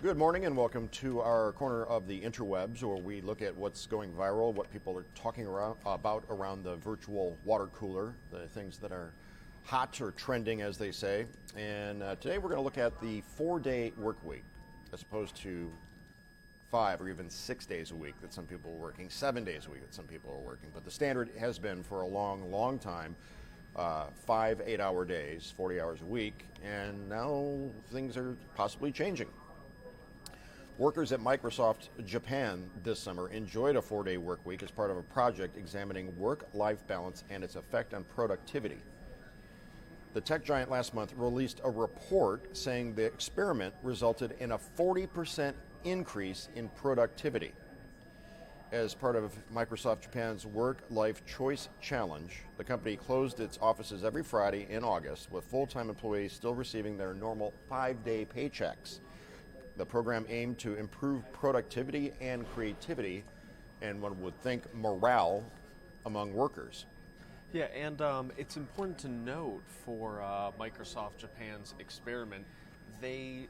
Good morning and welcome to our corner of the interwebs, where we look at what's going viral, what people are talking about around the virtual water cooler, the things that are hot or trending, as they say. And today we're going to look at the 4-day work week, as opposed to 5 or even 6 days a week that some people are working, 7 days a week that some people are working. But the standard has been for a long, long time 5 8-hour days, 40 hours a week, and now things are possibly changing. Workers at Microsoft Japan this summer enjoyed a 4-day work week as part of a project examining work-life balance and its effect on productivity. The tech giant last month released a report saying the experiment resulted in a 40% increase in productivity. As part of Microsoft Japan's Work-Life Choice Challenge, the company closed its offices every Friday in August, with full-time employees still receiving their normal 5-day paychecks. The program aimed to improve productivity and creativity, and one would think morale among workers. Yeah, and it's important to note for Microsoft Japan's experiment, they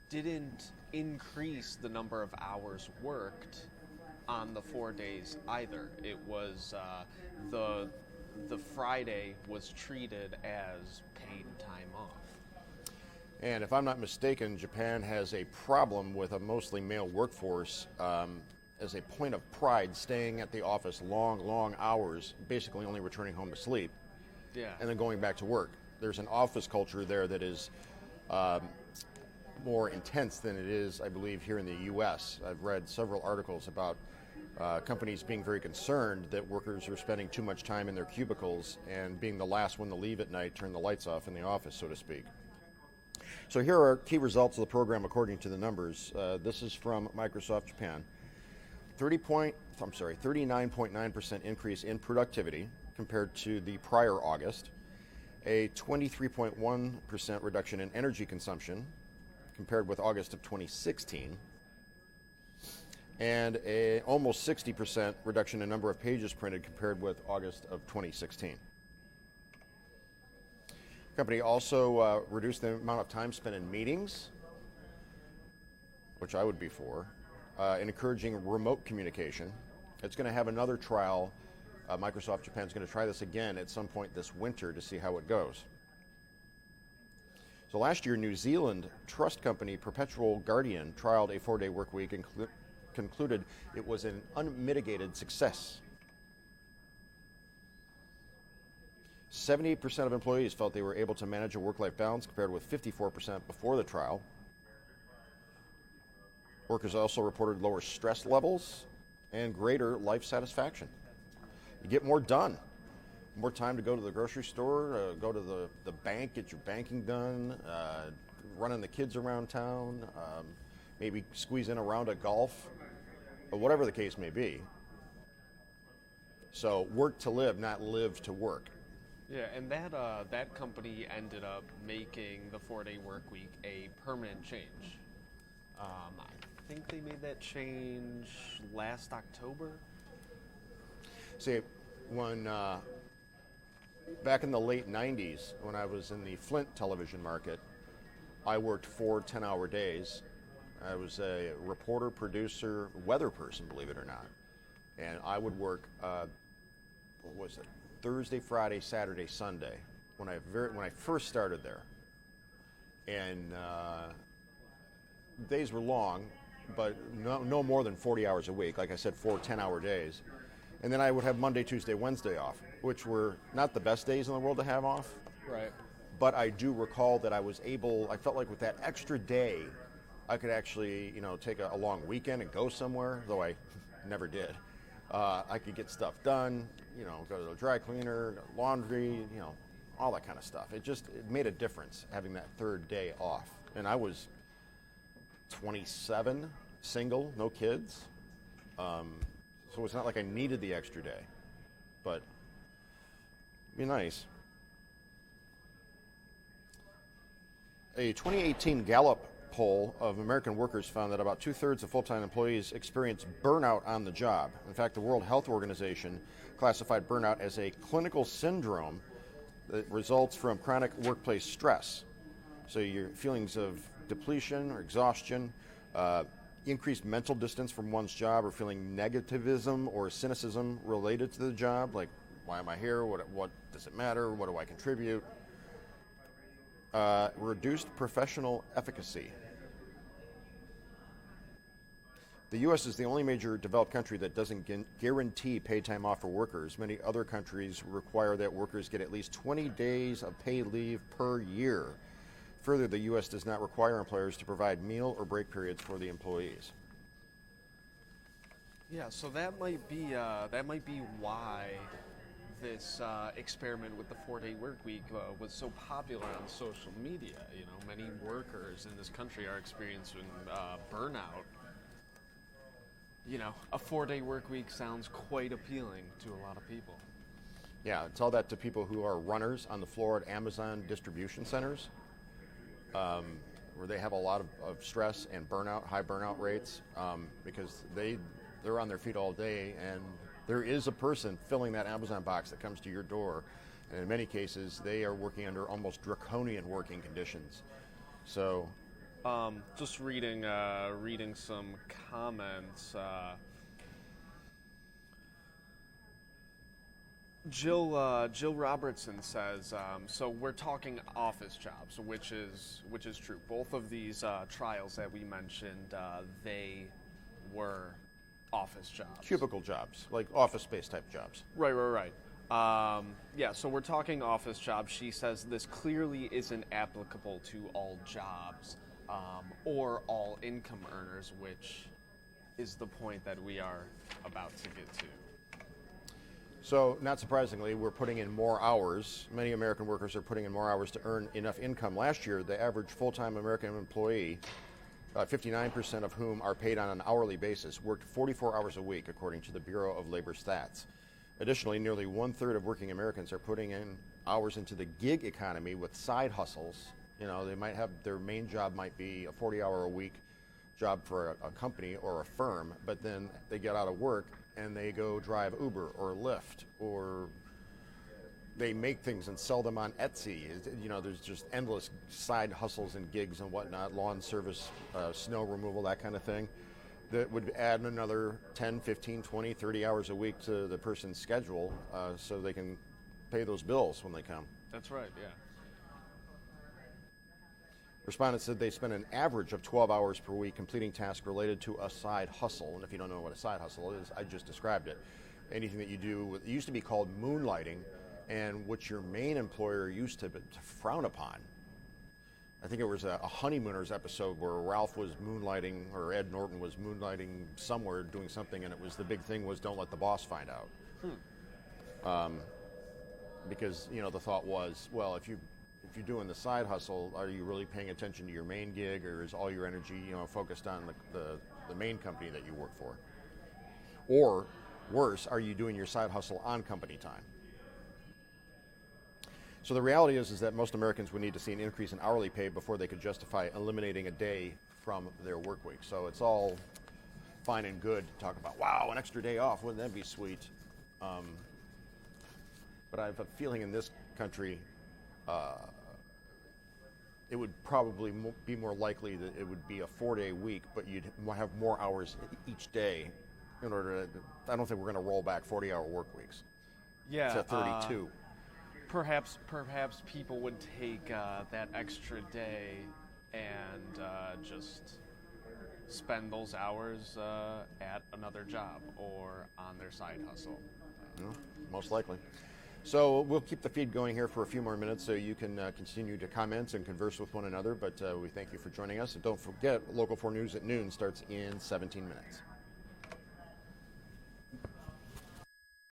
didn't increase the number of hours worked on the 4 days either. It was the Friday was treated as paid time off. And if I'm not mistaken, Japan has a problem with a mostly male workforce as a point of pride, staying at the office long hours, basically only returning home to sleep, and then going back to work. There's an office culture there that is more intense than it is, I believe, here in the U.S. I've read several articles about companies being very concerned that workers are spending too much time in their cubicles and being the last one to leave at night, turn the lights off in the office, so to speak. So here are key results of the program according to the numbers. This is from Microsoft Japan. 39.9% increase in productivity compared to the prior August. A 23.1% reduction in energy consumption compared with August of 2016. And a almost 60% reduction in number of pages printed compared with August of 2016. The company also reduced the amount of time spent in meetings, which I would be for, and encouraging remote communication. It's going to have another trial. Microsoft Japan is going to try this again at some point this winter to see how it goes. So last year, New Zealand trust company Perpetual Guardian trialed a 4-day work week and concluded it was an unmitigated success. 78% of employees felt they were able to manage a work-life balance, compared with 54% before the trial. Workers also reported lower stress levels and greater life satisfaction. You get more done. More time to go to the grocery store, go to the bank, get your banking done, running the kids around town, maybe squeeze in a round of golf, or whatever the case may be. So work to live, not live to work. Yeah, and that company ended up making the 4-day work week a permanent change. I think they made that change last October. See, when back in the late 90s, when I was in the Flint television market, I worked 4 10-hour days. I was a reporter, producer, weather person, believe it or not. And I would work, Thursday, Friday, Saturday, Sunday, when I first started there. And days were long, but no more than 40 hours a week. Like I said, 4 10-hour days. And then I would have Monday, Tuesday, Wednesday off, which were not the best days in the world to have off. Right. But I do recall that I felt like with that extra day, I could actually, take a long weekend and go somewhere, though I never did. I could get stuff done, go to the dry cleaner, laundry, all that kind of stuff. It made a difference having that third day off. And I was 27, single, no kids. So it's not like I needed the extra day, but it'd be nice. A 2018 Gallup poll of American workers found that about 2/3 of full-time employees experience burnout on the job. In fact, the World Health Organization classified burnout as a clinical syndrome that results from chronic workplace stress. So your feelings of depletion or exhaustion, Increased mental distance from one's job, or feeling negativism or cynicism related to the job, like, why am I here? What does it matter? What do I contribute? Reduced professional efficacy. The U.S. is the only major developed country that doesn't guarantee paid time off for workers. Many other countries require that workers get at least 20 days of paid leave per year. Further, the U.S. does not require employers to provide meal or break periods for the employees. Yeah, so that might be why this experiment with the 4-day work week was so popular on social media. You know, many workers in this country are experiencing burnout. You know, a 4-day work week sounds quite appealing to a lot of people. Yeah, tell that to people who are runners on the floor at Amazon distribution centers, where they have a lot of stress and burnout, high burnout rates, because they're on their feet all day, and there is a person filling that Amazon box that comes to your door, and in many cases they are working under almost draconian working conditions. So just reading some comments. Jill Robertson says, so we're talking office jobs, which is true. Both of these trials that we mentioned, they were office jobs. Cubicle jobs, like office space type jobs. Right. Yeah, so we're talking office jobs. She says this clearly isn't applicable to all jobs or all income earners, which is the point that we are about to get to. So, not surprisingly, we're putting in more hours. Many American workers are putting in more hours to earn enough income. Last year, the average full-time American employee, 59% of whom are paid on an hourly basis, worked 44 hours a week, according to the Bureau of Labor Stats. Additionally, nearly one-third of working Americans are putting in hours into the gig economy with side hustles. You know, they might have, their main job might be a 40-hour-a-week job for a company or a firm, but then they get out of work and they go drive Uber or Lyft, or they make things and sell them on Etsy. You know, there's just endless side hustles and gigs and whatnot, lawn service, snow removal, that kind of thing, that would add another 10, 15, 20, 30 hours a week to the person's schedule so they can pay those bills when they come. That's right, yeah. Respondents said they spend an average of 12 hours per week completing tasks related to a side hustle. And if you don't know what a side hustle is, I just described it. Anything that you do, it used to be called moonlighting, and which your main employer used to frown upon. I think it was a Honeymooners episode where Ralph was moonlighting, or Ed Norton was moonlighting somewhere doing something, and it was the big thing was don't let the boss find out. Because, you know, the thought was, well, if you're doing the side hustle, are you really paying attention to your main gig, or is all your energy, you know, focused on the main company that you work for? Or worse, are you doing your side hustle on company time? So the reality is that most Americans would need to see an increase in hourly pay before they could justify eliminating a day from their work week. So it's all fine and good to talk about, wow, an extra day off, wouldn't that be sweet? But I have a feeling in this country, it would probably be more likely that it would be a 4-day week, but you'd have more hours each day in order to, I don't think we're going to roll back 40-hour work weeks. Yeah. To 32. Perhaps people would take that extra day and just spend those hours at another job or on their side hustle. Most likely. So we'll keep the feed going here for a few more minutes so you can continue to comment and converse with one another, but we thank you for joining us. And don't forget, Local 4 News at noon starts in 17 minutes.